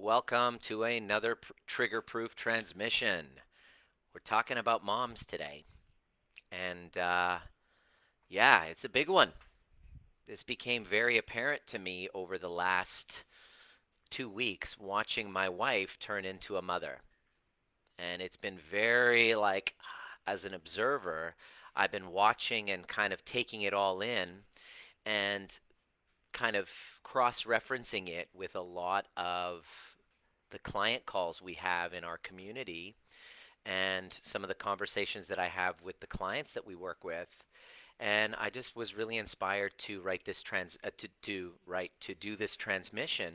Welcome to another trigger-proof transmission. We're talking about moms today, and yeah, it's a big one. This became very apparent to me over the last 2 weeks watching my wife turn into a mother. And it's been very like, as an observer, I've been watching and kind of taking it all in and kind of cross-referencing it with a lot of the client calls we have in our community and some of the conversations that I have with the clients that we work with. And I just was really inspired to write this to do this transmission.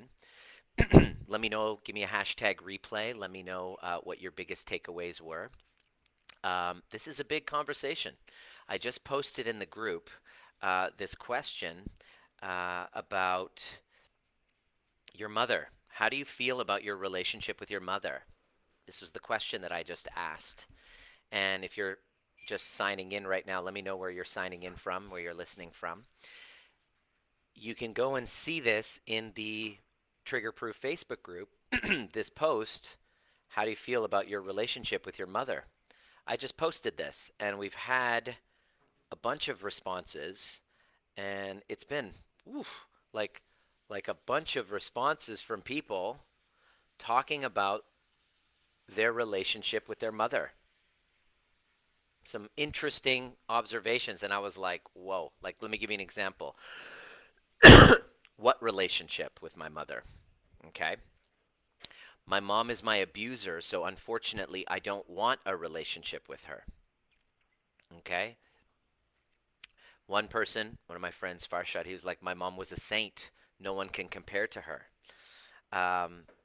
Let me know. Give me a hashtag replay. Let me know what your biggest takeaways were. This is a big conversation. I just posted in the group this question about your mother. How do you feel about your relationship with your mother? This was the question that I just asked. And if you're just signing in right now, let me know where you're signing in from, where you're listening from. You can go and see this in the Trigger Proof Facebook group. This post, how do you feel about your relationship with your mother? I just posted this, and we've had a bunch of responses, and it's been oof, like like a bunch of responses from people talking about their relationship with their mother. Some interesting observations, and I was like, whoa. Like, let me give you an example. What relationship with my mother? Okay. My mom is my abuser, so unfortunately, I don't want a relationship with her. Okay. One person, one of my friends, Farshad, he was like, my mom was a saint. No one can compare to her.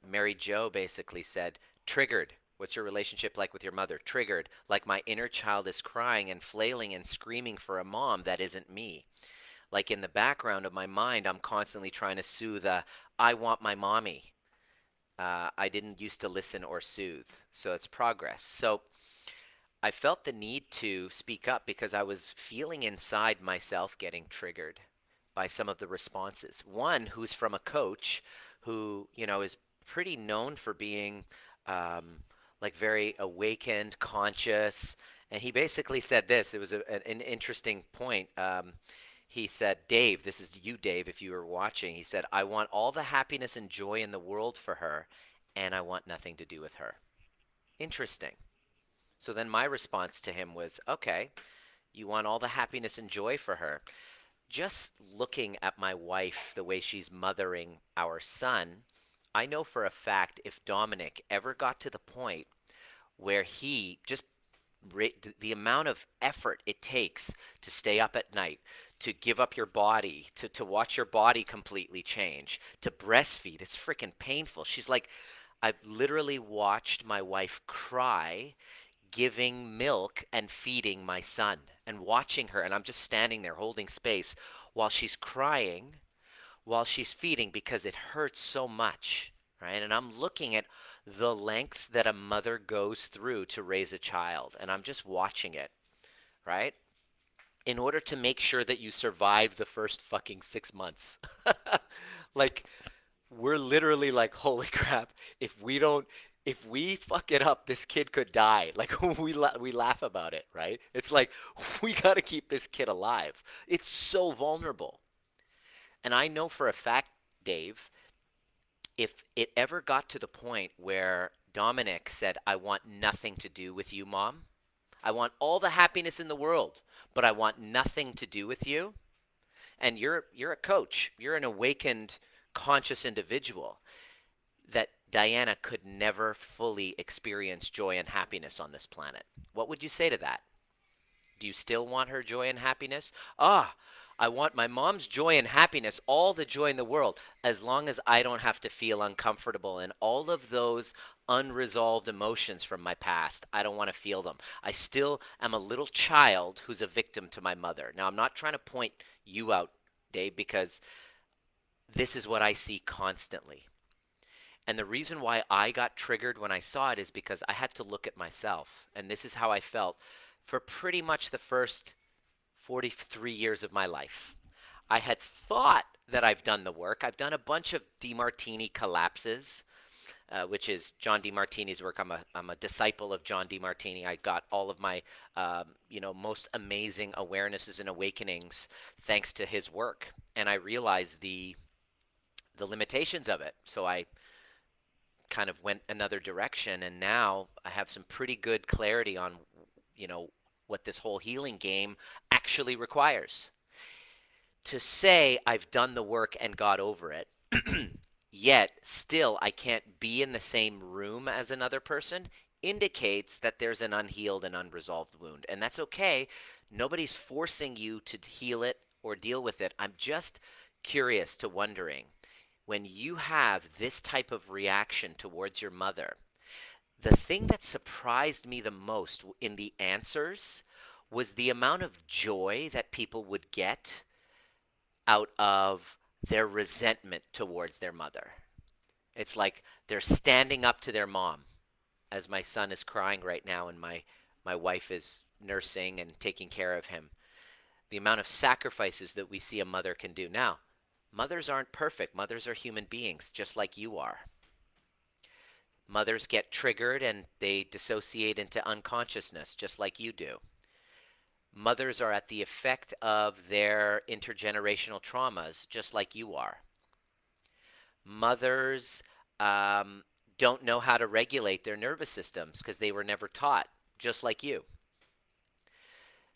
Mary Jo basically said, triggered. What's your relationship like with your mother? Triggered. Like my inner child is crying and flailing and screaming for a mom that isn't me. Like in the background of my mind, I'm constantly trying to soothe I want my mommy. I didn't used to listen or soothe. So it's progress. So I felt the need to speak up because I was feeling inside myself getting triggered by some of the responses. One who's from a coach who, is pretty known for being um, like very awakened, conscious. And he basically said this. It was an interesting point. He said, Dave, this is you, Dave, if you were watching. He said, I want all the happiness and joy in the world for her, and I want nothing to do with her. Interesting. So then my response to him was, okay, you want all the happiness and joy for her. Just looking at my wife, the way she's mothering our son, I know for a fact if Dominic ever got to the point where he just the amount of effort it takes to stay up at night, to give up your body, to watch your body completely change, to breastfeed, it's freaking painful. She's like, I've literally watched my wife cry giving milk and feeding my son and watching her, and I'm just standing there holding space while she's crying, while she's feeding because it hurts so much, right? And I'm looking at the lengths that a mother goes through to raise a child, and I'm just watching it, right? In order to make sure that you survive the first fucking 6 months. Like, we're literally like, holy crap, if we fuck it up, this kid could die. Like we laugh about it, right? It's like we got to keep this kid alive. It's so vulnerable. And I know for a fact, Dave, if it ever got to the point where Dominic said, I want nothing to do with you, mom. I want all the happiness in the world, but I want nothing to do with you. And you're a coach. You're an awakened, conscious individual that Diana could never fully experience joy and happiness on this planet. What would you say to that? Do you still want her joy and happiness? Ah, I want my mom's joy and happiness, all the joy in the world, as long as I don't have to feel uncomfortable and all of those unresolved emotions from my past. I don't want to feel them. I still am a little child who's a victim to my mother. Now, I'm not trying to point you out, Dave, because this is what I see constantly. And the reason why I got triggered when I saw it is because I had to look at myself. And this is how I felt for pretty much the first 43 years of my life. I had thought that I've done the work. I've done a bunch of DeMartini collapses. which is John DeMartini's work. I'm a disciple of John DeMartini. I got all of my most amazing awarenesses and awakenings thanks to his work, and I realized the limitations of it. So I kind of went another direction, and now I have some pretty good clarity on you know what this whole healing game actually requires. To say I've done the work and got over it, yet still I can't be in the same room as another person, indicates that there's an unhealed and unresolved wound. And that's okay. Nobody's forcing you to heal it or deal with it. I'm just curious to wondering, when you have this type of reaction towards your mother, the thing that surprised me the most in the answers was the amount of joy that people would get out of their resentment towards their mother. It's like they're standing up to their mom, as my son is crying right now and my wife is nursing and taking care of him. The amount of sacrifices that we see a mother can do. Now, mothers aren't perfect. Mothers are human beings, just like you are. Mothers get triggered and they dissociate into unconsciousness, just like you do. Mothers are at the effect of their intergenerational traumas, just like you are. Mothers don't know how to regulate their nervous systems because they were never taught, just like you.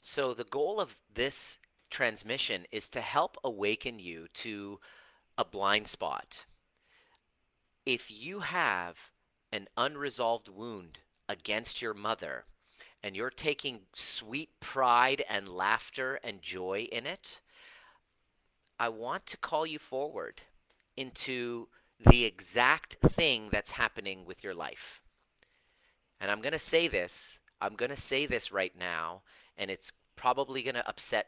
So the goal of this transmission is to help awaken you to a blind spot. If you have an unresolved wound against your mother and you're taking sweet pride and laughter and joy in it, I want to call you forward into the exact thing that's happening with your life. And I'm going to say this. I'm going to say this right now, and it's probably going to upset.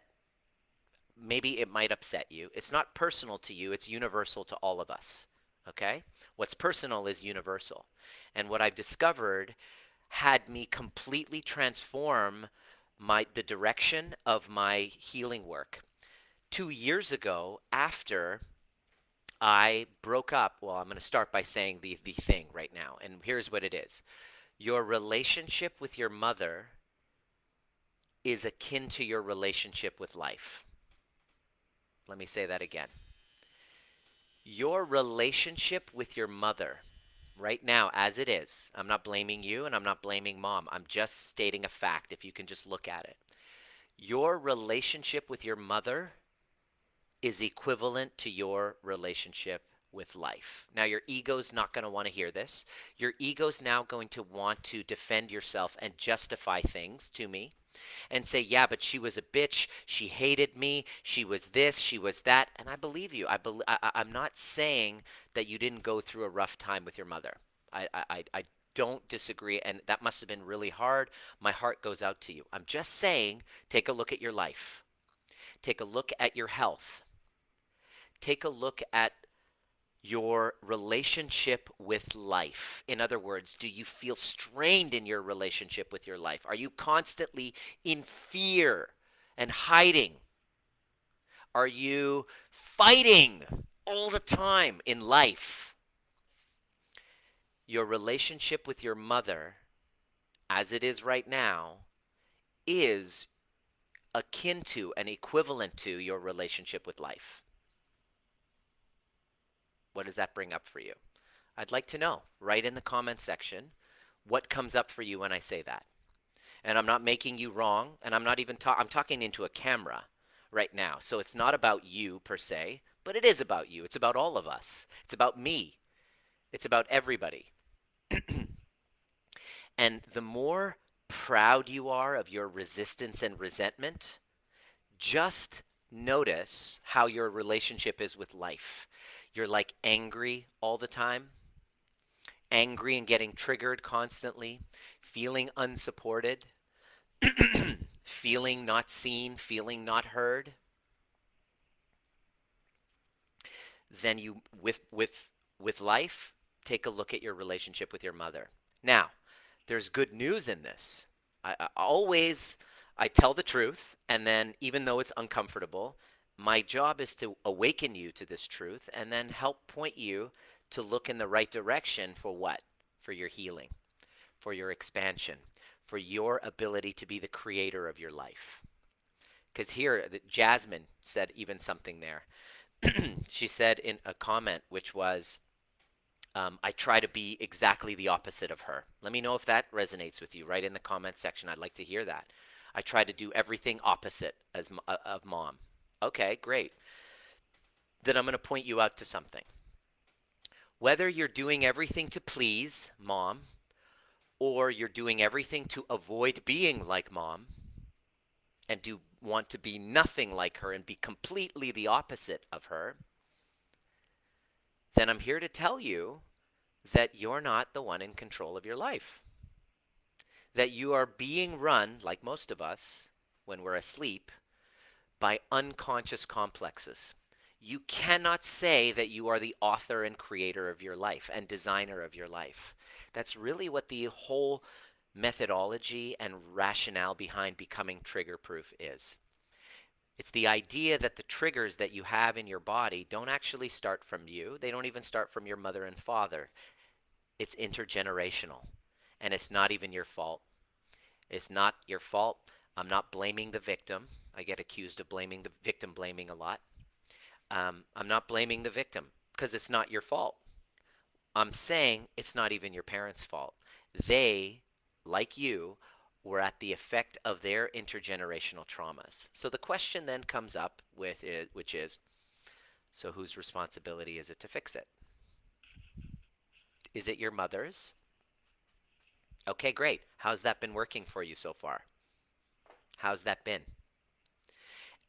Maybe it might upset you. It's not personal to you. It's universal to all of us. Okay? What's personal is universal. And what I've discovered had me completely transform the direction of my healing work. 2 years ago, after I broke up, well, I'm going to start by saying the thing right now, and here's what it is. Your relationship with your mother is akin to your relationship with life. Let me say that again. Your relationship with your mother, right now, as it is, I'm not blaming you and I'm not blaming mom. I'm just stating a fact, if you can just look at it. Your relationship with your mother is equivalent to your relationship with life. Now, your ego's not going to want to hear this. Your ego's now going to want to defend yourself and justify things to me and say, yeah, but she was a bitch. She hated me. She was this. She was that. And I believe you. I'm not saying that you didn't go through a rough time with your mother. I don't disagree. And that must have been really hard. My heart goes out to you. I'm just saying, take a look at your life. Take a look at your health. Take a look at your relationship with life. In other words, do you feel strained in your relationship with your life? Are you constantly in fear and hiding? Are you fighting all the time in life? Your relationship with your mother, as it is right now, is akin to and equivalent to your relationship with life. What does that bring up for you? I'd like to know. Write in the comments section what comes up for you when I say that. And I'm not making you wrong, and I'm not even I'm talking into a camera right now. So it's not about you per se, but it is about you. It's about all of us. It's about me. It's about everybody. And the more proud you are of your resistance and resentment, just notice how your relationship is with life. You're like angry all the time, angry and getting triggered constantly, feeling unsupported, feeling not seen, feeling not heard. Then you, with life, take a look at your relationship with your mother. Now, there's good news in this. I tell the truth, and then even though it's uncomfortable, my job is to awaken you to this truth and then help point you to look in the right direction for what? For your healing, for your expansion, for your ability to be the creator of your life. Because here, Jasmine said even something there. She said in a comment, which was, I try to be exactly the opposite of her. Let me know if that resonates with you. Right in the comment section. I'd like to hear that. I try to do everything opposite of mom. Okay, great. Then I'm going to point you out to something. Whether you're doing everything to please mom or you're doing everything to avoid being like mom and do want to be nothing like her and be completely the opposite of her, then I'm here to tell you that you're not the one in control of your life. That you are being run, like most of us, when we're asleep, by unconscious complexes. You cannot say that you are the author and creator of your life and designer of your life. That's really what the whole methodology and rationale behind becoming trigger proof is. It's the idea that the triggers that you have in your body don't actually start from you. They don't even start from your mother and father. It's intergenerational, and it's not even your fault. It's not your fault. I'm not blaming the victim. I get accused of blaming the victim blaming a lot. I'm not blaming the victim because it's not your fault. I'm saying it's not even your parents' fault. They, like you, were at the effect of their intergenerational traumas. So the question then comes up with it, which is, so whose responsibility is it to fix it? Is it your mother's? Okay, great. How's that been working for you so far? How's that been?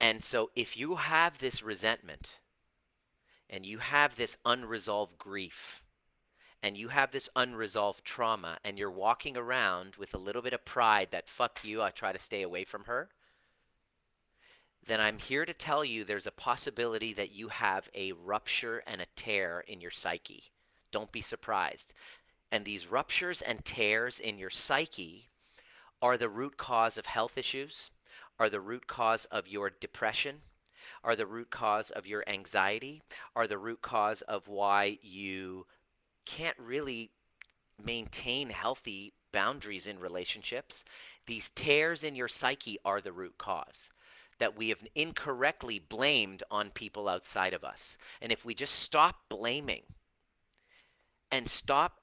And so if you have this resentment and you have this unresolved grief and you have this unresolved trauma and you're walking around with a little bit of pride that fuck you, I try to stay away from her, then I'm here to tell you there's a possibility that you have a rupture and a tear in your psyche. Don't be surprised. And these ruptures and tears in your psyche are the root cause of health issues, are the root cause of your depression, are the root cause of your anxiety, are the root cause of why you can't really maintain healthy boundaries in relationships. These tears in your psyche are the root cause that we have incorrectly blamed on people outside of us. And if we just stop blaming and stop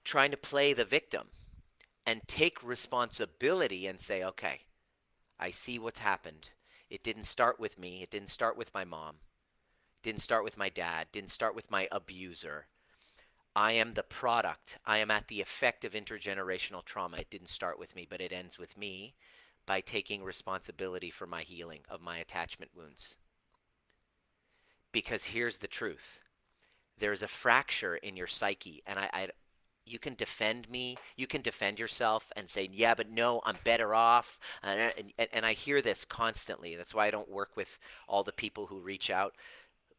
trying to play the victim and take responsibility and say, okay, I see what's happened. It didn't start with me. It didn't start with my mom. It didn't start with my dad. It didn't start with my abuser. I am the product. I am at the effect of intergenerational trauma. It didn't start with me, but it ends with me by taking responsibility for my healing of my attachment wounds. Because here's the truth. There's a fracture in your psyche, and you can defend me. You can defend yourself and say, yeah, but no, I'm better off. And I hear this constantly. That's why I don't work with all the people who reach out.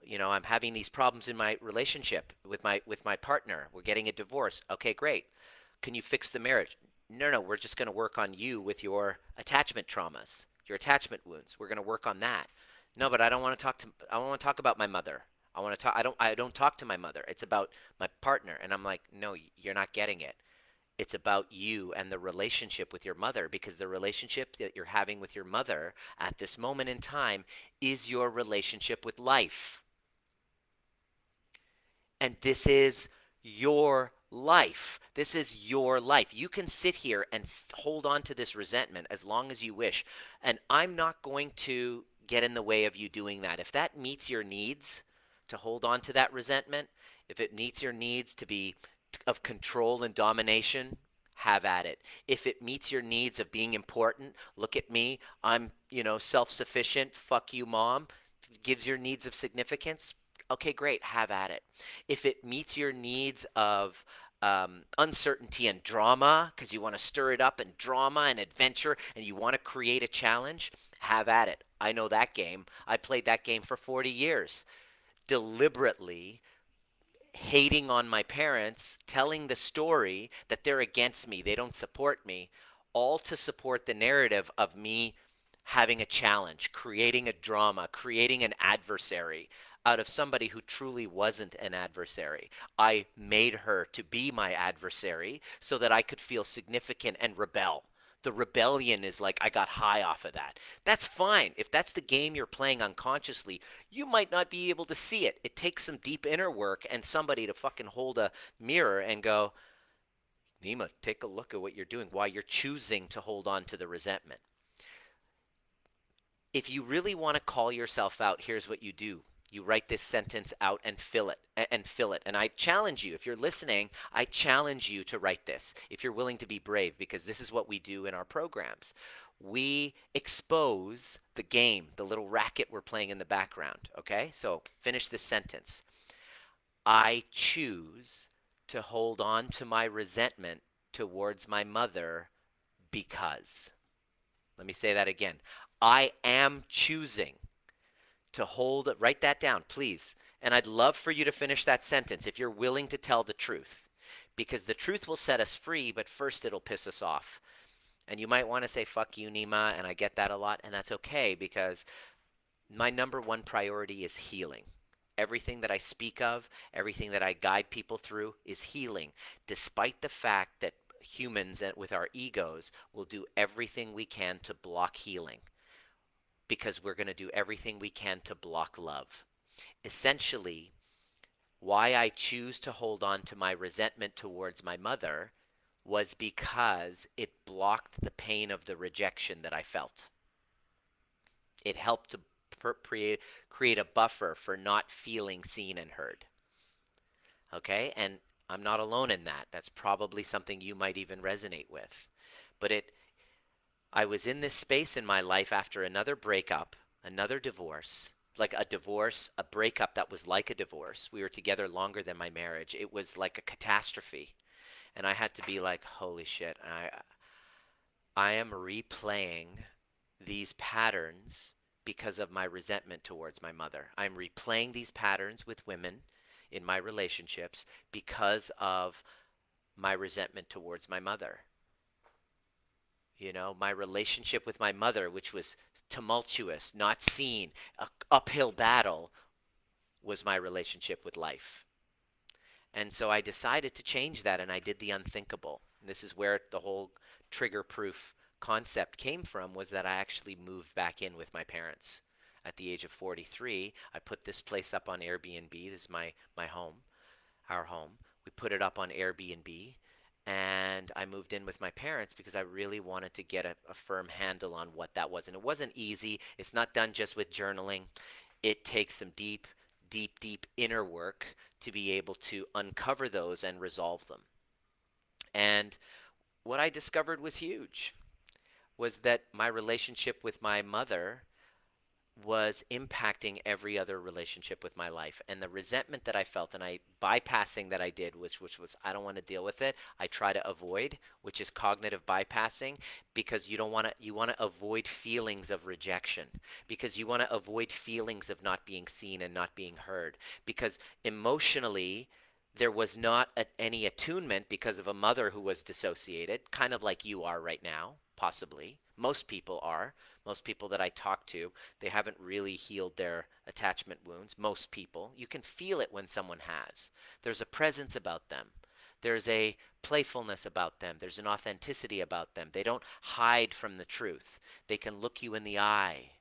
You know, I'm having these problems in my relationship with my partner. We're getting a divorce. Okay, great. Can you fix the marriage? No, we're just going to work on you with your attachment traumas, your attachment wounds. We're going to work on that. No, but I don't want to talk about my mother. I don't talk to my mother. It's about my partner. And I'm like, "No, you're not getting it. It's about you and the relationship with your mother, because the relationship that you're having with your mother at this moment in time is your relationship with life. And this is your life. This is your life. You can sit here and hold on to this resentment as long as you wish. And I'm not going to get in the way of you doing that. If that meets your needs to hold on to that resentment, if it meets your needs to be of control and domination, have at it. If it meets your needs of being important, look at me, I'm, self-sufficient, fuck you, mom, gives your needs of significance, okay, great, have at it. If it meets your needs of uncertainty and drama, because you want to stir it up, and drama and adventure, and you want to create a challenge, have at it. I know that game. I played that game for 40 years. Deliberately hating on my parents, telling the story that they're against me, they don't support me, all to support the narrative of me having a challenge, creating a drama, creating an adversary. out of somebody who truly wasn't an adversary. I made her to be my adversary so that I could feel significant and rebel. The rebellion is like I got high off of that. That's fine. If that's the game you're playing unconsciously, you might not be able to see it. It takes some deep inner work and somebody to fucking hold a mirror and go, Nima, take a look at what you're doing, why you're choosing to hold on to the resentment. If you really want to call yourself out, here's what you do. You write this sentence out and fill it and fill it. And I challenge you, if you're listening, I challenge you to write this if you're willing to be brave, because this is what we do in our programs. We expose the game, the little racket we're playing in the background. Okay? So finish this sentence. I choose to hold on to my resentment towards my mother because. Let me say that again. I am choosing to write that down, please. And I'd love for you to finish that sentence if you're willing to tell the truth. Because the truth will set us free, but first it'll piss us off. And you might want to say, fuck you, Nima, and I get that a lot, and that's okay because my number one priority is healing. Everything that I speak of, everything that I guide people through is healing, despite the fact that humans with our egos will do everything we can to block healing because we're going to do everything we can to block love. Essentially, why I choose to hold on to my resentment towards my mother was because it blocked the pain of the rejection that I felt. It helped to create a buffer for not feeling seen and heard. Okay? And I'm not alone in that. That's probably something you might even resonate with. But I was in this space in my life after another breakup, another divorce, like a divorce, a breakup that was like a divorce. We were together longer than my marriage. It was like a catastrophe. And I had to be like, holy shit, I am replaying these patterns because of my resentment towards my mother. I'm replaying these patterns with women in my relationships because of my resentment towards my mother. You know, my relationship with my mother, which was tumultuous, not seen, a uphill battle, was my relationship with life. And so I decided to change that, and I did the unthinkable. And this is where the whole trigger-proof concept came from, was that I actually moved back in with my parents. At the age of 43, I put this place up on Airbnb. This is my home, our home. We put it up on Airbnb, and I moved in with my parents because I really wanted to get a firm handle on what that was. And it wasn't easy. It's not done just with journaling. It takes some deep, deep, deep inner work to be able to uncover those and resolve them. And what I discovered was huge, was that my relationship with my mother was impacting every other relationship with my life. And the resentment that I felt, and I bypassing that I did, which was I don't want to deal with it. I try to avoid, which is cognitive bypassing, because you want to avoid feelings of rejection, because you want to avoid feelings of not being seen and not being heard, because emotionally there was not any attunement because of a mother who was dissociated, kind of like you are right now, possibly. Most people are. Most people that I talk to, they haven't really healed their attachment wounds. Most people. You can feel it when someone has. There's a presence about them. There's a playfulness about them. There's an authenticity about them. They don't hide from the truth. They can look you in the eye.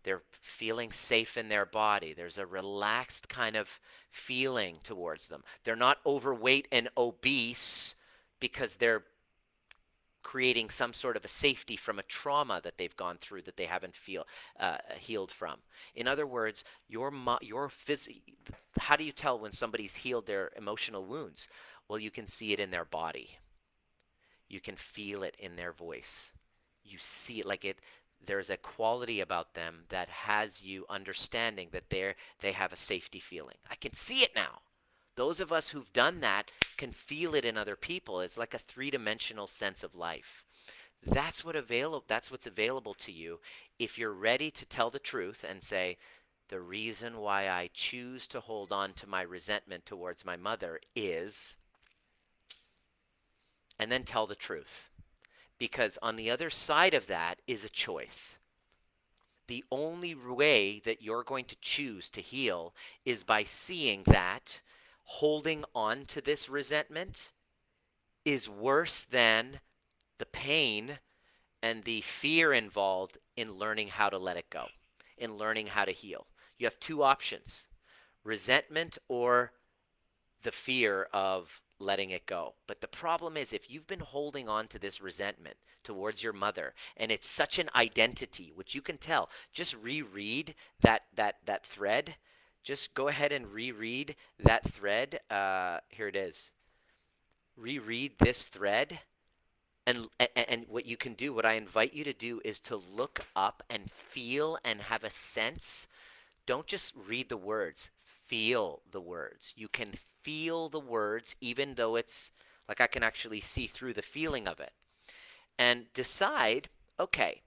They're feeling safe in their body. There's a relaxed kind of feeling towards them. They're not overweight and obese because they're creating some sort of a safety from a trauma that they've gone through that they haven't healed from. In other words, how do you tell when somebody's healed their emotional wounds? Well, you can see it in their body. You can feel it in their voice. You see it like it. There's a quality about them that has you understanding that they have a safety feeling. I can see it now. Those of us who've done that can feel it in other people. It's like a three-dimensional sense of life. That's what's available to you if you're ready to tell the truth and say, the reason why I choose to hold on to my resentment towards my mother is, and then tell the truth. Because on the other side of that is a choice. The only way that you're going to choose to heal is by seeing that holding on to this resentment is worse than the pain and the fear involved in learning how to let it go, in learning how to heal. You have two options: resentment or the fear of letting it go. But the problem is, if you've been holding on to this resentment towards your mother, and it's such an identity, which you can tell, just reread that thread. Just go ahead and reread that thread. Here it is. Reread this thread, and what you can do, what I invite you to do, is to look up and feel and have a sense. Don't just read the words, feel the words. You can feel the words even though it's like I can actually see through the feeling of it, and decide, okay,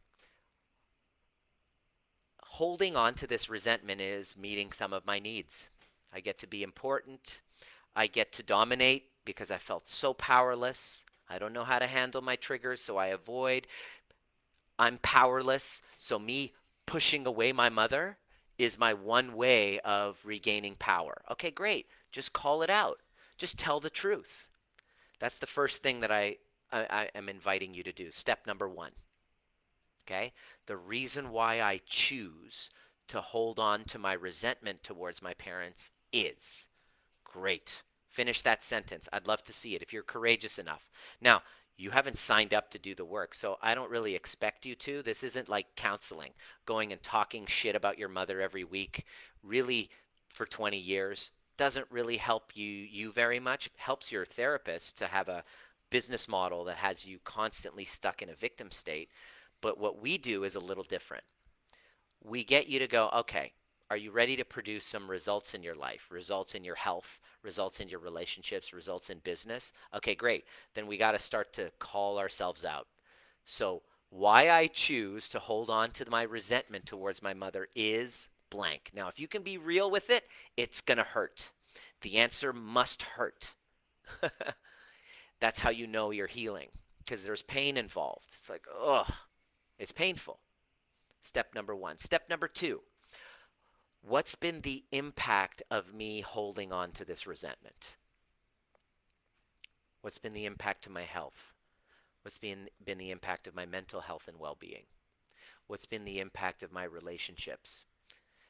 holding on to this resentment is meeting some of my needs. I get to be important. I get to dominate because I felt so powerless. I don't know how to handle my triggers, so I avoid. I'm powerless, so me pushing away my mother is my one way of regaining power. Okay, great. Just call it out. Just tell the truth. That's the first thing that I am inviting you to do. Step number one. Okay? The reason why I choose to hold on to my resentment towards my parents is. Great. Finish that sentence. I'd love to see it if you're courageous enough. Now, you haven't signed up to do the work, so I don't really expect you to. This isn't like counseling, going and talking shit about your mother every week, really for 20 years. Doesn't really help you very much. Helps your therapist to have a business model that has you constantly stuck in a victim state. But what we do is a little different. We get you to go, okay, are you ready to produce some results in your life, results in your health, results in your relationships, results in business? Okay, great. Then we got to start to call ourselves out. So, why I choose to hold on to my resentment towards my mother is blank. Now, if you can be real with it, it's going to hurt. The answer must hurt. That's how you know you're healing, because there's pain involved. It's like, ugh, it's painful. Step number one. Step number two: what's been the impact of me holding on to this resentment? What's been the impact to my health? What's been the impact of my mental health and well-being? What's been the impact of my relationships?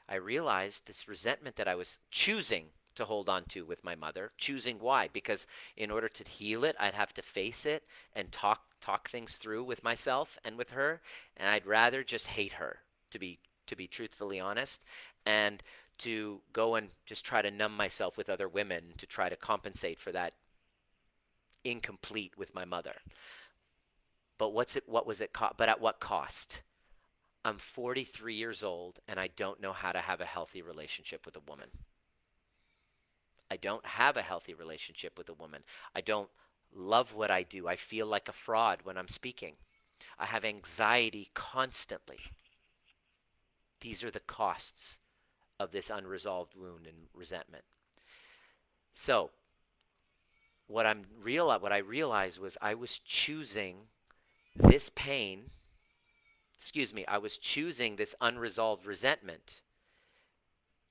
I realized this resentment that I was choosing to hold on to with my mother. Choosing why? Because in order to heal it, I'd have to face it and talk things through with myself and with her, and I'd rather just hate her, to be truthfully honest, and to go and just try to numb myself with other women to try to compensate for that incomplete with my mother. But what was it but at what cost? I'm 43 years old and I don't know how to have a healthy relationship with a woman. I don't have a healthy relationship with a woman. I don't love what I do. I feel like a fraud when I'm speaking. I have anxiety constantly. These are the costs of this unresolved wound and resentment. So, what I realized was I was choosing this pain, I was choosing this unresolved resentment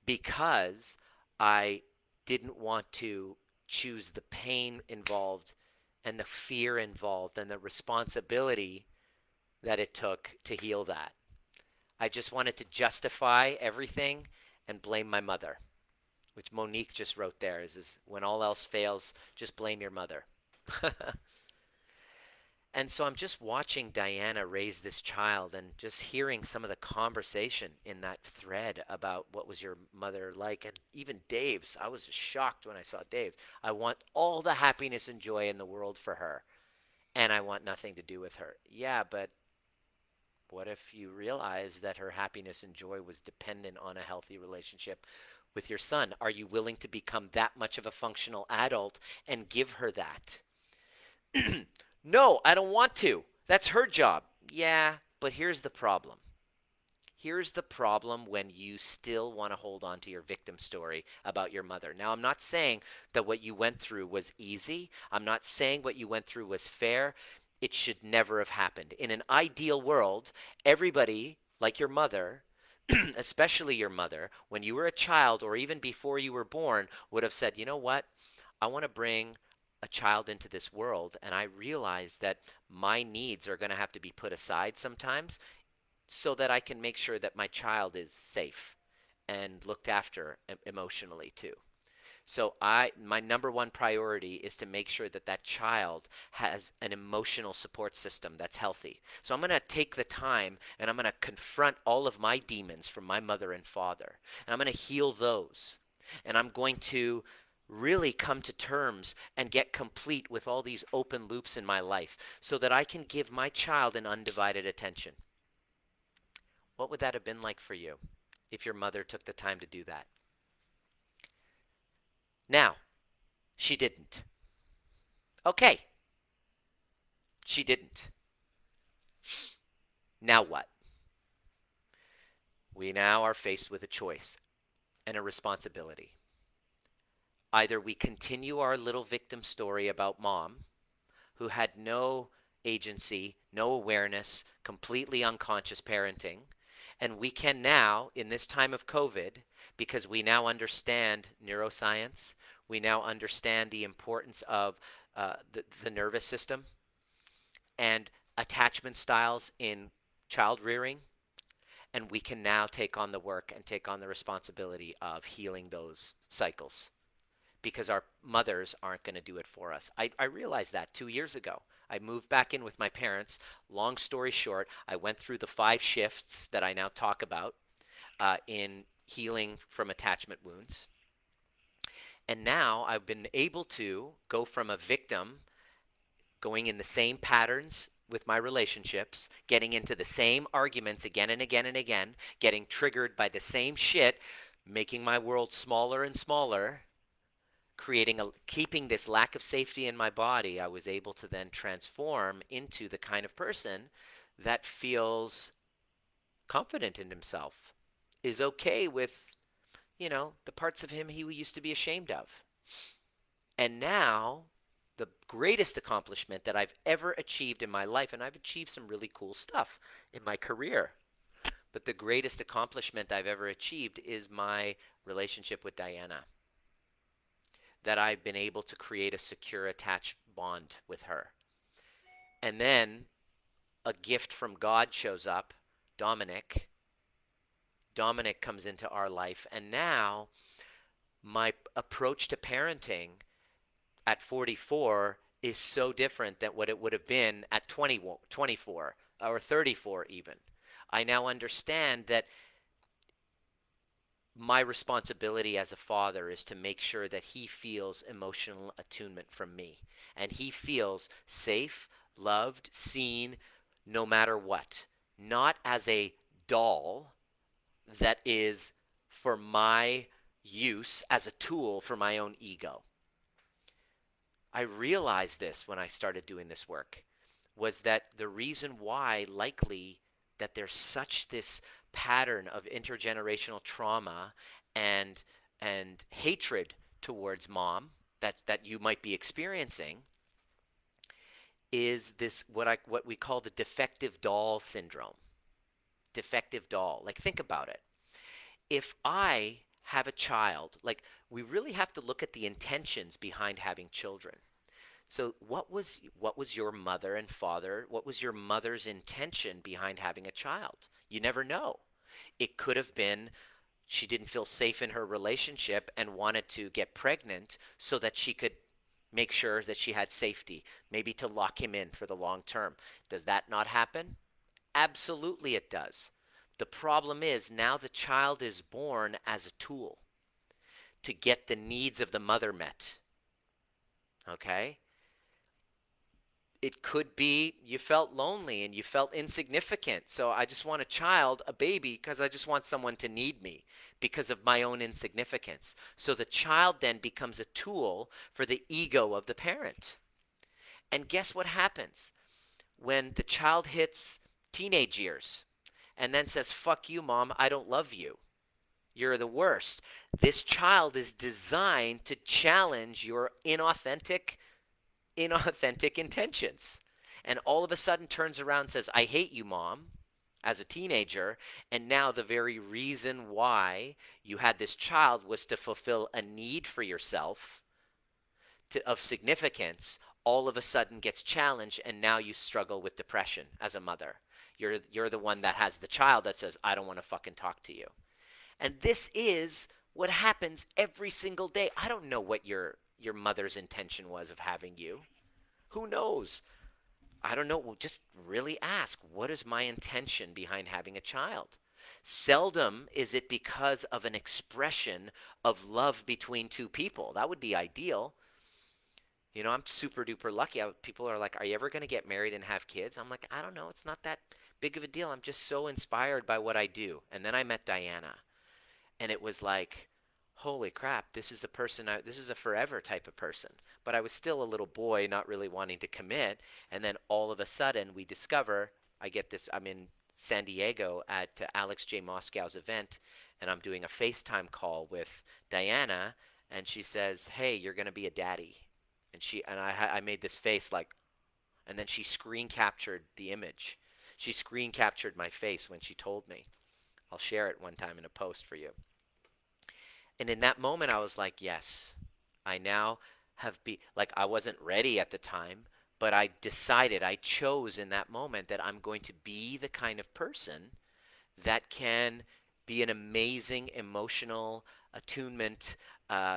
because I didn't want to choose the pain involved and the fear involved and the responsibility that it took to heal that. I just wanted to justify everything and blame my mother, which Monique just wrote there, is when all else fails, just blame your mother. And so I'm just watching Diana raise this child and just hearing some of the conversation in that thread about what was your mother like. And even Dave's, I was just shocked when I saw Dave's. I want all the happiness and joy in the world for her, and I want nothing to do with her. Yeah, but what if you realize that her happiness and joy was dependent on a healthy relationship with your son? Are you willing to become that much of a functional adult and give her that? No, I don't want to. That's her job. Yeah, but here's the problem. Here's the problem when you still want to hold on to your victim story about your mother. Now, I'm not saying that what you went through was easy. I'm not saying what you went through was fair. It should never have happened. In an ideal world, everybody, like your mother, especially your mother, when you were a child or even before you were born, would have said, you know what? I want to bring a child into this world, and I realize that my needs are going to have to be put aside sometimes so that I can make sure that my child is safe and looked after emotionally too. So my number one priority is to make sure that that child has an emotional support system that's healthy. So I'm going to take the time and I'm going to confront all of my demons from my mother and father. And I'm going to heal those. And I'm going to really come to terms and get complete with all these open loops in my life so that I can give my child an undivided attention. What would that have been like for you if your mother took the time to do that? Now, she didn't. Okay, she didn't. Now what? We now are faced with a choice and a responsibility. Either we continue our little victim story about mom, who had no agency, no awareness, completely unconscious parenting, and we can now, in this time of COVID, because we now understand neuroscience, we now understand the importance of the nervous system and attachment styles in child rearing, and we can now take on the work and take on the responsibility of healing those cycles because our mothers aren't going to do it for us. I realized that 2 years ago. I moved back in with my parents. Long story short, I went through the 5 shifts that I now talk about in healing from attachment wounds. And now I've been able to go from a victim going in the same patterns with my relationships, getting into the same arguments again and again and again, getting triggered by the same shit, making my world smaller and smaller, keeping this lack of safety in my body. I was able to then transform into the kind of person that feels confident in himself, is okay with, the parts of him he used to be ashamed of. And now the greatest accomplishment that I've ever achieved in my life, and I've achieved some really cool stuff in my career, but the greatest accomplishment I've ever achieved is my relationship with Diana. That I've been able to create a secure, attached bond with her. And then a gift from God shows up, Dominic. Dominic comes into our life, and now my approach to parenting at 44 is so different than what it would have been at 24 or 34 even. I now understand that my responsibility as a father is to make sure that he feels emotional attunement from me. And he feels safe, loved, seen, no matter what. Not as a doll that is for my use as a tool for my own ego. I realized this when I started doing this work, was that the reason why likely that there's such this pattern of intergenerational trauma and hatred towards mom that you might be experiencing is this what we call the defective doll syndrome. Defective doll. Like, think about it. If I have a child, like, we really have to look at the intentions behind having children. So what was your mother and father, what was your mother's intention behind having a child? You never know. It could have been she didn't feel safe in her relationship and wanted to get pregnant so that she could make sure that she had safety, maybe to lock him in for the long term. Does that not happen? Absolutely it does. The problem is now the child is born as a tool to get the needs of the mother met. Okay? It could be you felt lonely and you felt insignificant. So I just want a child, a baby, because I just want someone to need me because of my own insignificance. So the child then becomes a tool for the ego of the parent. And guess what happens when the child hits teenage years and then says, fuck you, mom, I don't love you. You're the worst. This child is designed to challenge your inauthentic intentions, and all of a sudden turns around and says, I hate you, mom. as a teenager, and now the very reason why you had this child was to fulfill a need for yourself of significance, all of a sudden gets challenged, and now you struggle with depression as a mother. You're the one that has the child that says, I don't want to fucking talk to you. And this is what happens every single day. I don't know what your mother's intention was of having you. Who knows? I don't know. Well, just really ask, what is my intention behind having a child? Seldom is it because of an expression of love between two people. That would be ideal. You know, I'm super duper lucky. People are like, "Are you ever going to get married and have kids?" I'm like, "I don't know. It's not that big of a deal. I'm just so inspired by what I do." And then I met Diana, and it was like, holy crap, this is the person this is a forever type of person. But I was still a little boy, not really wanting to commit. And then all of a sudden, we discover I'm in San Diego at Alex J. Moscow's event, and I'm doing a FaceTime call with Diana, and she says, "Hey, you're going to be a daddy." I made this face like, and then she screen captured the image. She screen captured my face when she told me. I'll share it one time in a post for you. And in that moment, I was like, yes, I now like, I wasn't ready at the time, but I decided, I chose in that moment that I'm going to be the kind of person that can be an amazing emotional attunement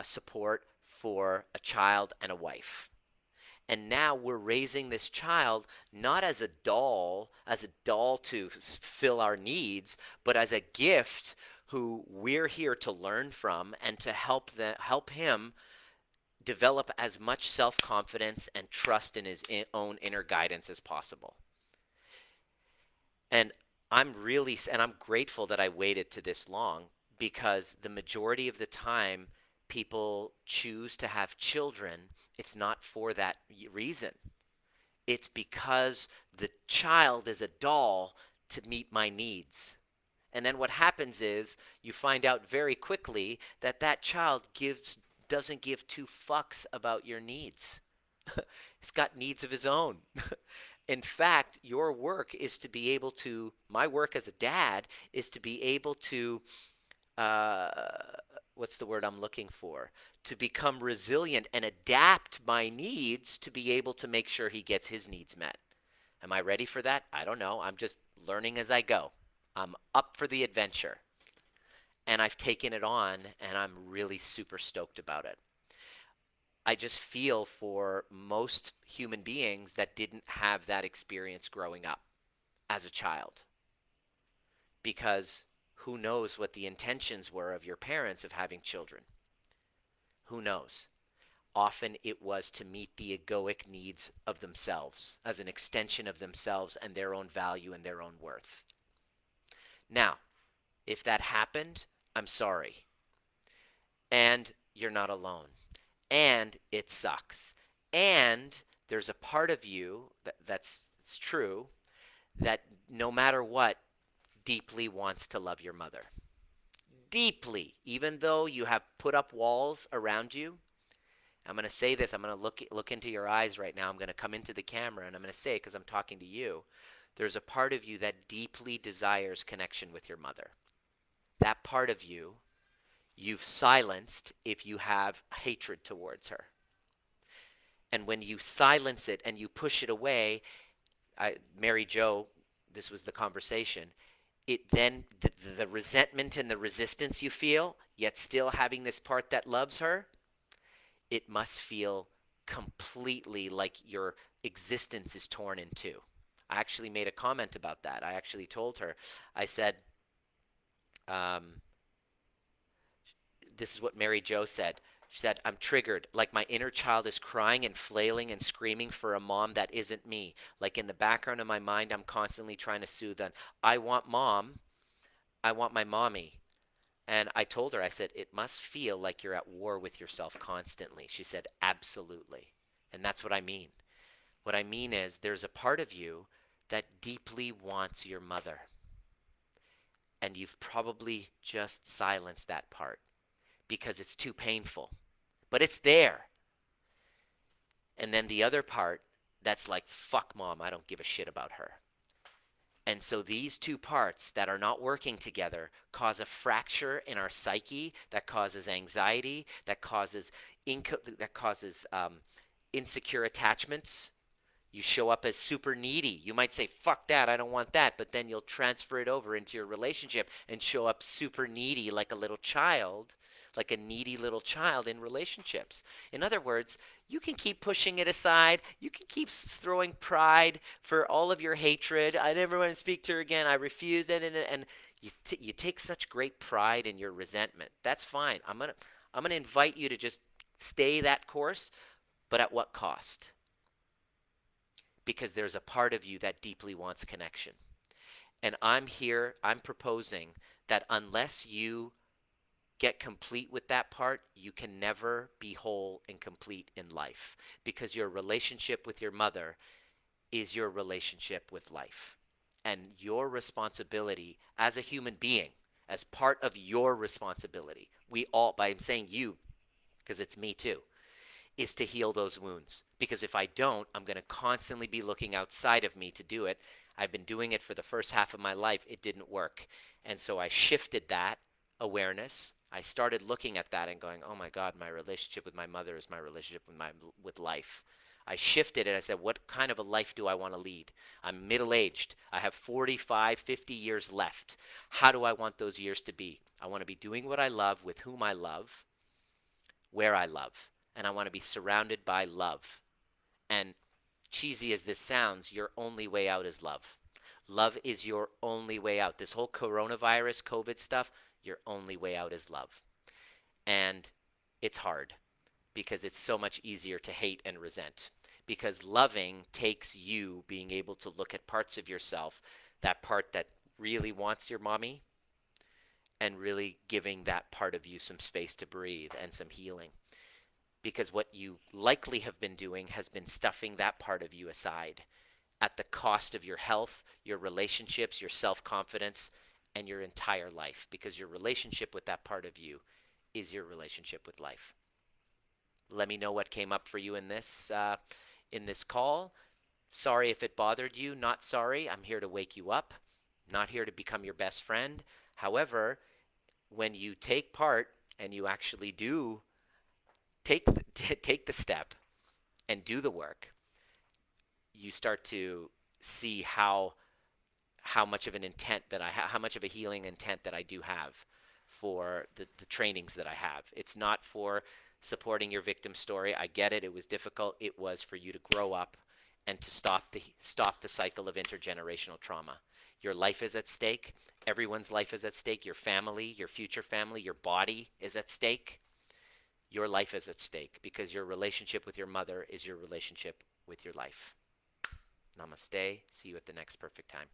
support for a child and a wife. And now we're raising this child not as a doll to fill our needs, but as a gift who we're here to learn from and to help him develop as much self-confidence and trust in his own inner guidance as possible. And I'm grateful that I waited to this long, because the majority of the time people choose to have children, it's not for that reason. It's because the child is a doll to meet my needs. And then what happens is you find out very quickly that that child doesn't give two fucks about your needs. It's got needs of his own. In fact, your work is to be able to, my work as a dad is to be able to, uh, what's the word I'm looking for? To become resilient and adapt my needs to be able to make sure he gets his needs met. Am I ready for that? I don't know. I'm just learning as I go. I'm up for the adventure. And I've taken it on, and I'm really super stoked about it. I just feel for most human beings that didn't have that experience growing up as a child. Because who knows what the intentions were of your parents of having children? Who knows? Often it was to meet the egoic needs of themselves as an extension of themselves and their own value and their own worth. Now, if that happened, I'm sorry. And you're not alone. And it sucks. And there's a part of you that's true, that no matter what, deeply wants to love your mother. Deeply. Even though you have put up walls around you. I'm going to say this. I'm going to look into your eyes right now. I'm going to come into the camera, and I'm going to say it because I'm talking to you. There's a part of you that deeply desires connection with your mother. That part of you, you've silenced if you have hatred towards her. And when you silence it and you push it away, Mary Jo, this was the conversation, it then, the resentment and the resistance you feel, yet still having this part that loves her, it must feel completely like your existence is torn in two. I actually made a comment about that. I actually told her, I said, this is what Mary Jo said. She said, I'm triggered. Like my inner child is crying and flailing and screaming for a mom that isn't me. Like in the background of my mind, I'm constantly trying to soothe them. I want mom. I want my mommy. And I told her, I said, it must feel like you're at war with yourself constantly. She said, absolutely. And that's what I mean. What I mean is there's a part of you that deeply wants your mother. And you've probably just silenced that part because it's too painful. But it's there. And then the other part that's like, fuck mom, I don't give a shit about her. And so these two parts that are not working together cause a fracture in our psyche that causes anxiety, that causes insecure attachments. You show up as super needy. You might say, fuck that, I don't want that. But then you'll transfer it over into your relationship and show up super needy like a little child, like a needy little child in relationships. In other words, you can keep pushing it aside. You can keep throwing pride for all of your hatred. I never want to speak to her again. I refuse. And you take such great pride in your resentment. That's fine. I'm gonna invite you to just stay that course, but at what cost? Because there's a part of you that deeply wants connection. And I'm proposing that unless you get complete with that part, you can never be whole and complete in life. Because your relationship with your mother is your relationship with life. And your responsibility as a human being, as part of your responsibility, we all, by saying you, because it's me too, is to heal those wounds. Because if I don't, I'm going to constantly be looking outside of me to do it. I've been doing it for the first half of my life. It didn't work. And so I shifted that awareness. I started looking at that and going, oh my God, my relationship with my mother is my relationship with life. I shifted it. I said, what kind of a life do I want to lead? I'm middle aged. I have 45, 50 years left. How do I want those years to be? I want to be doing what I love with whom I love, where I love, and I want to be surrounded by love. And cheesy as this sounds, your only way out is love. Love is your only way out. This whole coronavirus, COVID stuff, your only way out is love. And it's hard because it's so much easier to hate and resent. Because loving takes you being able to look at parts of yourself, that part that really wants your mommy, and really giving that part of you some space to breathe and some healing. Because what you likely have been doing has been stuffing that part of you aside at the cost of your health, your relationships, your self-confidence, and your entire life. Because your relationship with that part of you is your relationship with life. Let me know what came up for you in this call. Sorry if it bothered you. Not sorry. I'm here to wake you up. Not here to become your best friend. However, when you take part and you actually do take take the step and do the work, you start to see how much of an intent that how much of a healing intent that I do have for the trainings that I have. It's not for supporting your victim story. I get it. It was difficult. It was for you to grow up and to stop the cycle of intergenerational trauma. Your life is at stake. Everyone's life is at stake. Your family, your future family, your body is at stake. Your life is at stake because your relationship with your mother is your relationship with your life. Namaste. See you at the next perfect time.